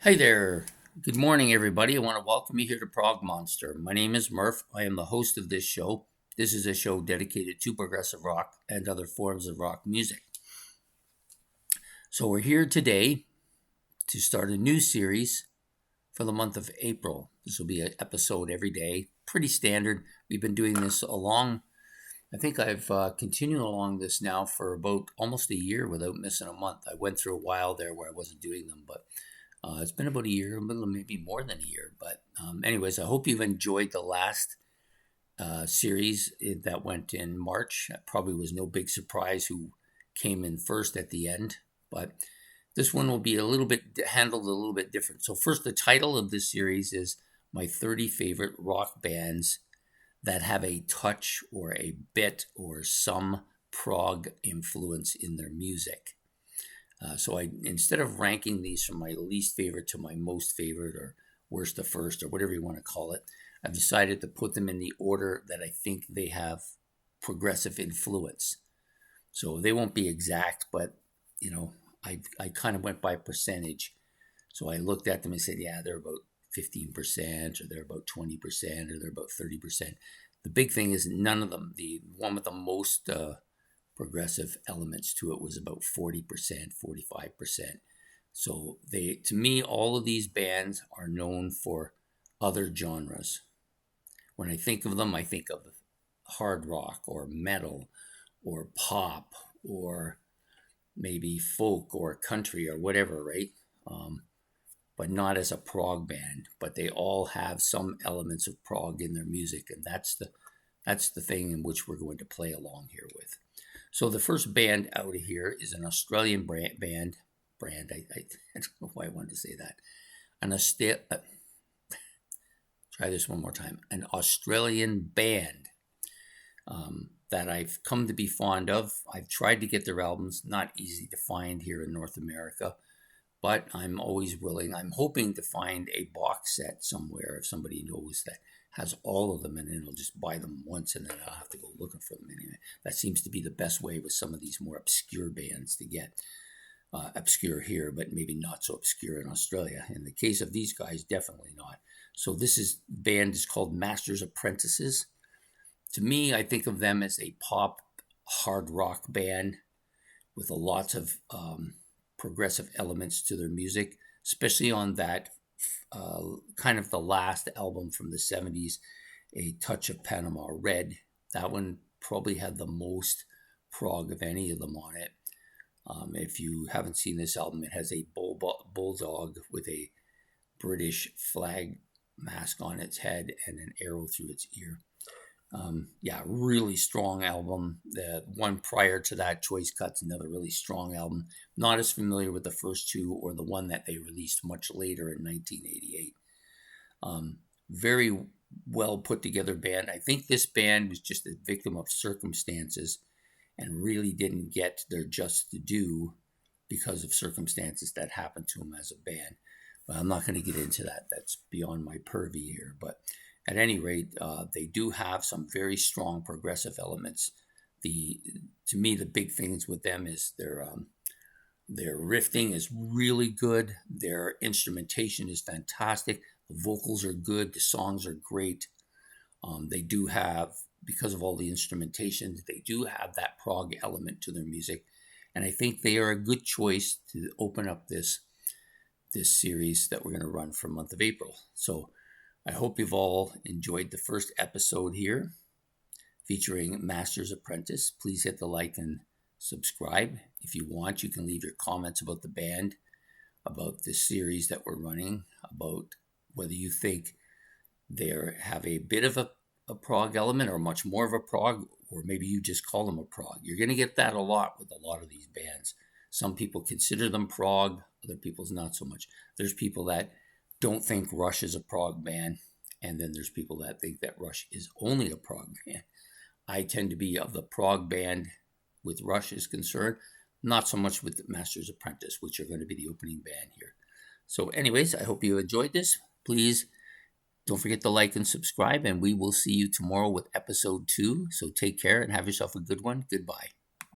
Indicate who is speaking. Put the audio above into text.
Speaker 1: Hey there. Good morning, everybody. I want to welcome you here to Prog Monster. My name is Murph. I am the host of this show. This is a show dedicated to progressive rock and other forms of rock music. So, we're here today to start a new series for the month of April. This will be an episode every day, pretty standard. We've been doing this I think I've continued along this now for about almost a year without missing a month. I went through a while there where I wasn't doing them, but it's been about a year, maybe more than a year. But anyways, I hope you've enjoyed the last series that went in March. It probably was no big surprise who came in first at the end. But this one will be handled a little bit different. So first, the title of this series is My 30 Favorite Rock Bands that have a touch or a bit or some prog influence in their music. So instead of ranking these from my least favorite to my most favorite or worst to first or whatever you want to call it, I've decided to put them in the order that I think they have progressive influence. So they won't be exact, but I kind of went by percentage. So I looked at them and said, yeah, they're about 15%, or they're about 20%, or they're about 30%. The big thing is none of them. The one with the most progressive elements to it was about 40%, 45%. So to me, all of these bands are known for other genres. When I think of them, I think of hard rock or metal or pop or maybe folk or country or whatever, right? But not as a prog band. But they all have some elements of prog in their music, and that's the thing in which we're going to play along here with. So the first band out of here is an Australian band. I don't know why I wanted to say that. Try this one more time. An Australian band that I've come to be fond of. I've tried to get their albums. Not easy to find here in North America, but I'm always willing. I'm hoping to find a box set somewhere if somebody knows that has all of them, and then I'll just buy them once and then I'll have to go looking for them anyway. That seems to be the best way with some of these more obscure bands to get. Obscure here, but maybe not so obscure in Australia. In the case of these guys, definitely not. So band is called Masters Apprentices. To me, I think of them as a pop hard rock band with lots of progressive elements to their music, especially on that kind of the last album from the 70s, A Touch of Panama Red. That one probably had the most prog of any of them on it. If you haven't seen this album, it has a bulldog with a British flag mask on its head and an arrow through its ear. Really strong album. The one prior to that, Choice Cuts, another really strong album. Not as familiar with the first two or the one that they released much later in 1988. Very well put together band. I think this band was just a victim of circumstances and really didn't get their just due because of circumstances that happened to them as a band. But I'm not going to get into that. That's beyond my purview here. But at any rate, they do have some very strong progressive elements. To me, the big things with them is their riffing is really good. Their instrumentation is fantastic. The vocals are good. The songs are great. They do have, because of all the instrumentation, they do have that prog element to their music. And I think they are a good choice to open up this series that we're going to run for the month of April. So I hope you've all enjoyed the first episode here featuring Master's Apprentice. Please hit the like and subscribe. If you want, you can leave your comments about the band, about this series that we're running, about whether you think they have a bit of a prog element or much more of a prog, or maybe you just call them a prog. You're going to get that a lot with a lot of these bands. Some people consider them prog, other people's not so much. There's people that don't think Rush is a prog band, and then there's people that think that Rush is only a prog band. I tend to be of the prog band with Rush is concerned, not so much with Master's Apprentice, which are going to be the opening band here. So anyways, I hope you enjoyed this. Please don't forget to like and subscribe, and we will see you tomorrow with episode 2. So take care and have yourself a good one. Goodbye.